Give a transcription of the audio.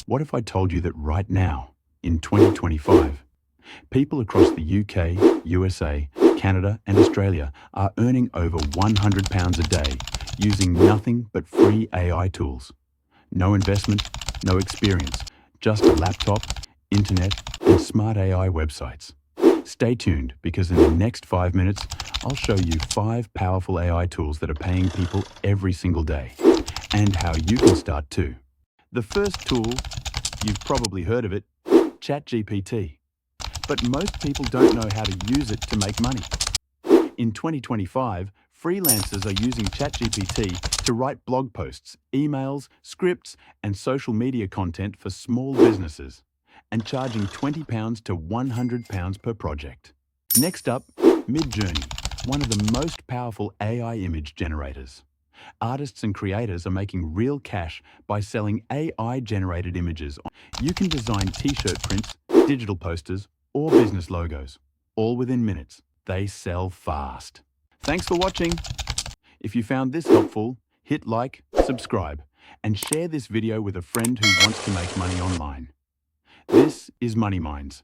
What if I told you that right now, in 2025, people across the UK, USA, Canada, and Australia are earning over £100 a day using nothing but free AI tools? No investment, no experience, just a laptop, internet, and smart AI websites. Stay tuned because in the next 5 minutes, I'll show you 5 powerful AI tools that are paying people every single day and how you can start too. The first tool, you've probably heard of it, ChatGPT. But most people don't know how to use it to make money. In 2025, freelancers are using ChatGPT to write blog posts, emails, scripts, and social media content for small businesses, and charging £20 to £100 per project. Next up, Midjourney, one of the most powerful AI image generators. Artists and creators are making real cash by selling AI-generated images. You can design t-shirt prints, digital posters, or business logos, all within minutes. They sell fast. Thanks for watching. If you found this helpful, hit like, subscribe, and share this video with a friend who wants to make money online. This is Money Minds.